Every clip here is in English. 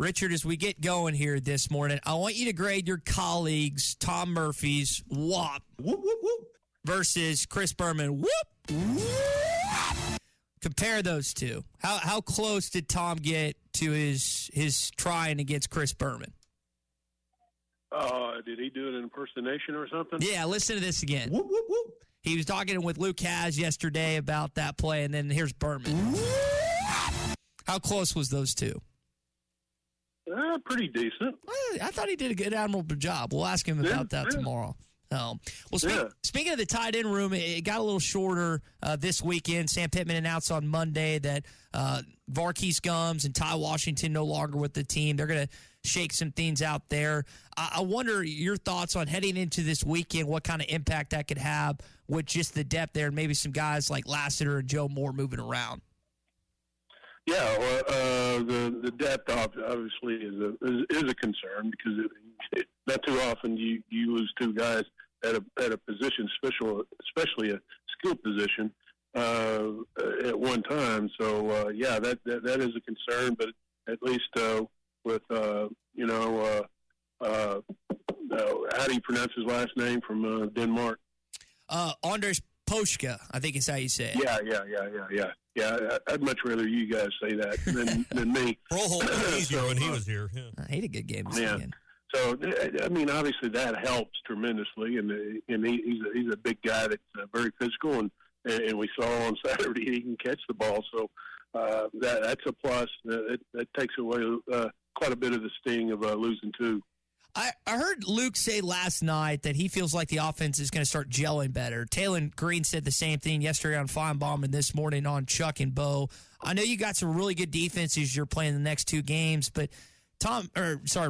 Richard, as we get going here this morning, I want you to grade your colleagues, Tom Murphy's whoop, whoop, whoop, whoop, versus Chris Berman, whoop, whoop. Compare those two. How close did Tom get to his trying against Chris Berman? Did he do an impersonation or something? Yeah, listen to this again. whoop, whoop, whoop. He was talking with Luke Haz yesterday about that play, and then here's Berman. How close was those two? Pretty decent. I thought he did a good, admirable job. We'll ask him about that tomorrow. Speaking of the tight end room, it got a little shorter this weekend. Sam Pittman announced on Monday that Varkey's Gums and Ty Washington no longer with the team. They're going to shake some things out there. I wonder your thoughts on heading into this weekend, what kind of impact that could have with just the depth there and maybe some guys like Lassiter and Joe Moore moving around. Yeah, well, the depth obviously is a concern because not too often you lose two guys at a position, especially a skill position, at one time. So that is a concern. But at least with how do you pronounce his last name from Denmark? Anders Poshka, I think is how you say it. Yeah, I'd much rather you guys say that than me. Broholm was easier when he was here. Yeah. He had a good game this weekend. So, I mean, obviously that helps tremendously, and he's a big guy that's very physical, and we saw on Saturday he can catch the ball. So that's a plus. That takes away quite a bit of the sting of losing two. I heard Luke say last night that he feels like the offense is going to start gelling better. Taylen Green said the same thing yesterday on Feinbaum and this morning on Chuck and Bo. I know you got some really good defenses you're playing the next two games, but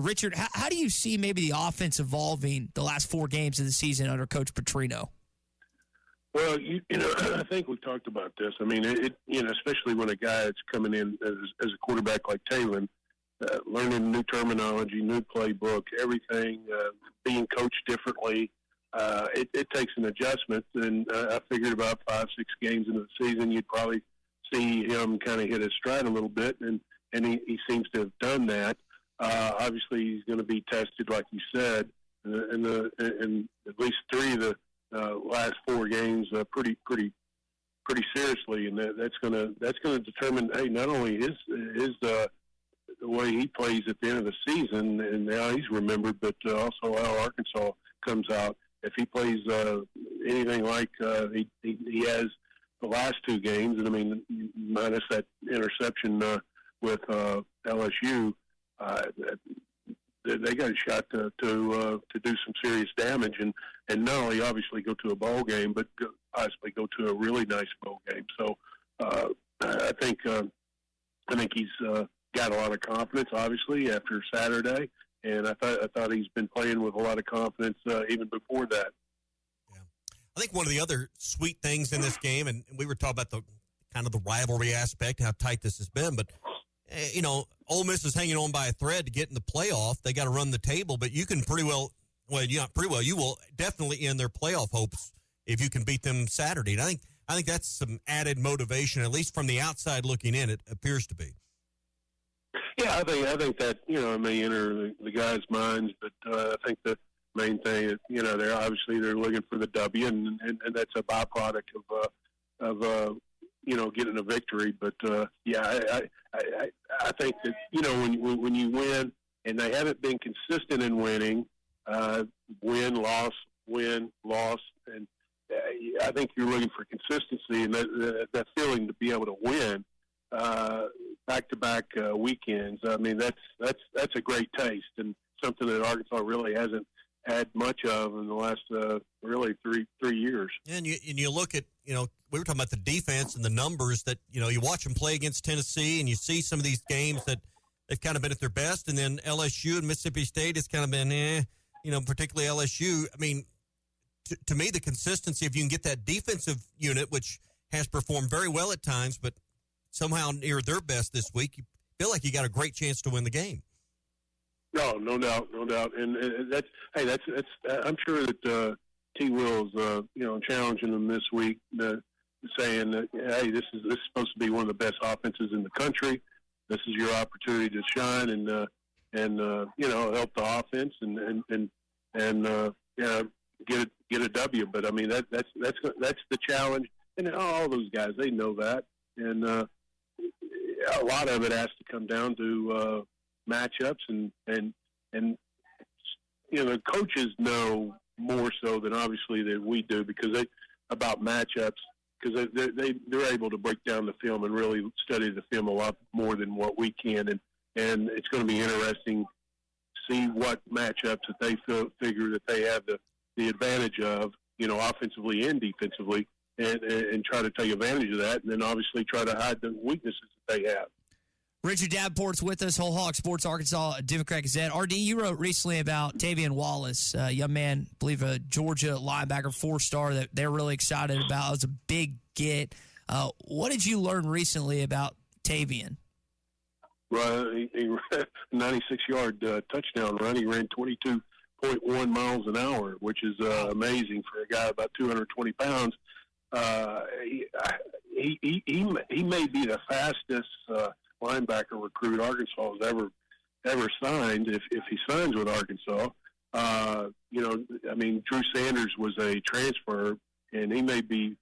Richard, how do you see maybe the offense evolving the last 4 games of the season under Coach Petrino? Well, I think we talked about this. I mean, especially when a guy that's coming in as a quarterback like Taylen, learning new terminology, new playbook, everything, being coached differently, it takes an adjustment. And I figured about 5-6 games into the season, you'd probably see him kind of hit his stride a little bit, and he seems to have done that. Obviously, he's going to be tested, like you said, in at least 3 of the last 4 games, pretty seriously, and that's going to determine, hey, not only his the way he plays at the end of the season, and now he's remembered, but also how Arkansas comes out. If he plays anything like he has the last 2 games, and I mean, minus that interception with LSU, they got a shot to do some serious damage, and not only obviously go to a bowl game, but possibly go to a really nice bowl game. So I think he's got a lot of confidence, obviously, after Saturday, and I thought he's been playing with a lot of confidence even before that. Yeah, I think one of the other sweet things in this game, and we were talking about the kind of the rivalry aspect, how tight this has been, but Ole Miss is hanging on by a thread to get in the playoff. They got to run the table, but you can you will definitely end their playoff hopes if you can beat them Saturday. And I think that's some added motivation, at least from the outside looking in, it appears to be. Yeah, I think that may enter the guys' minds, but I think the main thing is they're looking for the W, and that's a byproduct of getting a victory. But I think that when you win, and they haven't been consistent in winning, win, loss, and I think you're looking for consistency and that feeling to be able to win back-to-back weekends. I mean, that's a great taste and something that Arkansas really hasn't had much of in the last really three years. And you look at we were talking about the defense and the numbers that you watch them play against Tennessee, and you see some of these games that they've kind of been at their best, and then LSU and Mississippi State has kind of been particularly LSU. I mean, to me, the consistency, if you can get that defensive unit, which has performed very well at times, but somehow near their best this week, you feel like you got a great chance to win the game. No doubt, and that's I'm sure that T. Will's challenging them this week, saying that hey, this is supposed to be one of the best offenses in the country. This is your opportunity to shine, and help the offense and get a W. But I mean that's the challenge, and all those guys, they know that, and a lot of it has to come down to matchups and coaches know more so than obviously that we do about matchups, because they're able to break down the film and really study the film a lot more than what we can, and it's going to be interesting to see what matchups that they figure that they have the advantage of, offensively and defensively, and try to take advantage of that, and then obviously try to hide the weaknesses that they have. Richard Davenport's with us, Whole Hog Sports, Arkansas, Democrat-Gazette. RD, you wrote recently about Tavian Wallace, a young man, I believe a Georgia linebacker, 4-star, that they're really excited about. It was a big get. What did you learn recently about Tavian? Well, he ran a 96-yard touchdown run. He ran 22.1 miles an hour, which is amazing for a guy about 220 pounds. He may be the fastest linebacker recruit Arkansas has ever signed, if he signs with Arkansas. Drew Sanders was a transfer, and he may be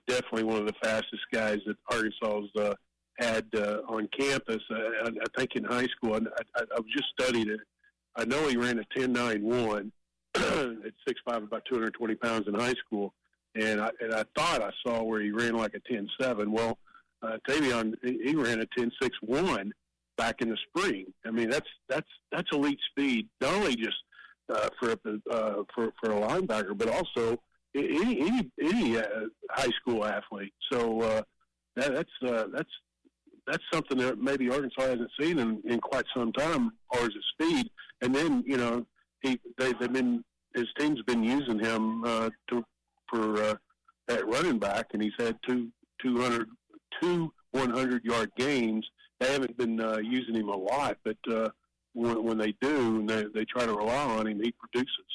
definitely one of the fastest guys that Arkansas had on campus. I think in high school, and I've just studied it. I know he ran a 10.91 at 6'5", about 220 pounds in high school, and I thought I saw where he ran like a 10.7. Well, Tavion, he ran a 10.61 back in the spring. I mean, that's elite speed, not only just for a linebacker, but also any high school athlete. So that's something that maybe Arkansas hasn't seen in quite some time, as far as his speed. And then his team's been using him for at running back, and he's had two 100-yard games. They haven't been using him a lot, but when they do, and they try to rely on him, he produces.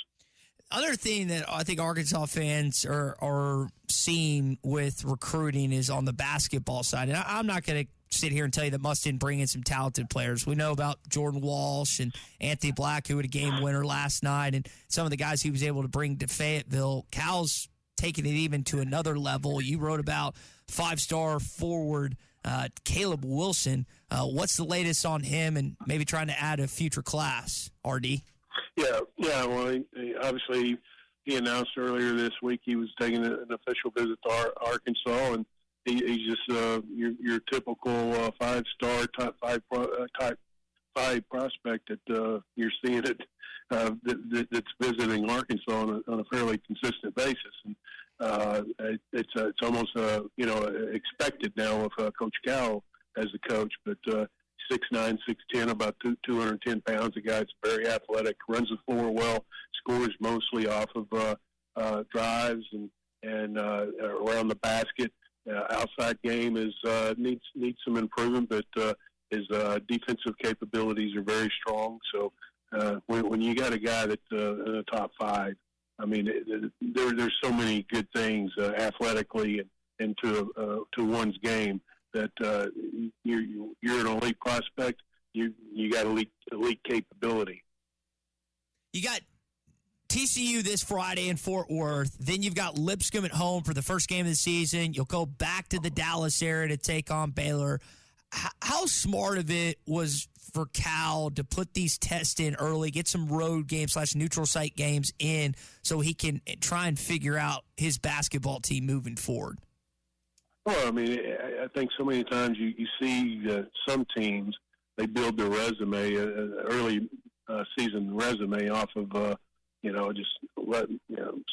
Other thing that I think Arkansas fans are seeing with recruiting is on the basketball side. And I'm not going to sit here and tell you that Muss didn't bring in some talented players. We know about Jordan Walsh and Anthony Black, who had a game winner last night, and some of the guys he was able to bring to Fayetteville. Cal's taking it even to another level. You wrote about 5-star forward Caleb Wilson. What's the latest on him and maybe trying to add a future class, RD? Yeah. Well, obviously he announced earlier this week he was taking an official visit to Arkansas, and he's just your typical 5-star top five prospect that you're seeing that's visiting Arkansas on a fairly consistent basis, and it's almost expected now with Coach Cal as the coach, but 6'9", 6'10", about 210 pounds. A guy that's very athletic, runs the floor well, scores mostly off of drives and around the basket. Outside game needs some improvement, but his defensive capabilities are very strong. So when you got a guy that's in the top 5, I mean, there's so many good things athletically and to one's game that you're an elite prospect. You got elite capability. You got TCU this Friday in Fort Worth. Then you've got Lipscomb at home for the first game of the season. You'll go back to the Dallas area to take on Baylor. How smart of it was for Cal to put these tests in early, get some road games / neutral site games in so he can try and figure out his basketball team moving forward? Well, I mean, I think so many times you see some teams, they build their resume, early season resume off of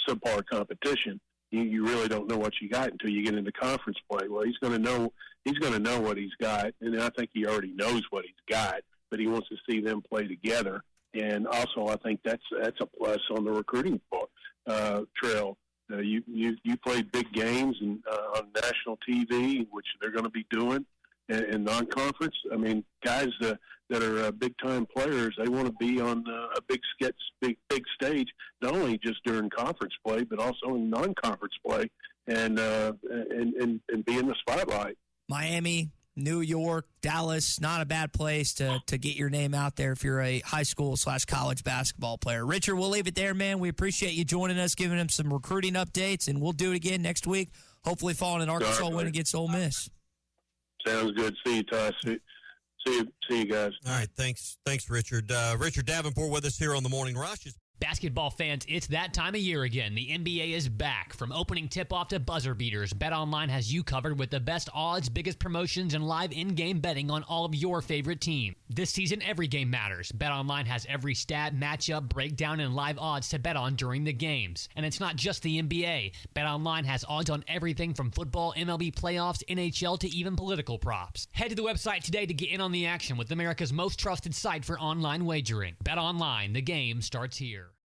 subpar competition. You really don't know what you got until you get into conference play. Well, he's going to know what he's got, and I think he already knows what he's got, but he wants to see them play together. And also, I think that's a plus on the recruiting trail. You played big games on national TV, which they're going to be doing in non-conference. I mean, guys that are big-time players, they want to be on a big stage, not only just during conference play, but also in non-conference play, and be in the spotlight. Miami, New York, Dallas, not a bad place to get your name out there if you're a high school / college basketball player. Richard, we'll leave it there, man. We appreciate you joining us, giving him some recruiting updates, and we'll do it again next week, hopefully following an Arkansas win against Ole Miss. Sounds good. See you, Ty. See you guys. All right, thanks, Richard. Richard Davenport with us here on the Morning Rush. Basketball fans, it's that time of year again. The NBA is back. From opening tip-off to buzzer beaters, BetOnline has you covered with the best odds, biggest promotions, and live in-game betting on all of your favorite teams. This season, every game matters. BetOnline has every stat, matchup, breakdown, and live odds to bet on during the games. And it's not just the NBA. BetOnline has odds on everything from football, MLB playoffs, NHL, to even political props. Head to the website today to get in on the action with America's most trusted site for online wagering. BetOnline, the game starts here.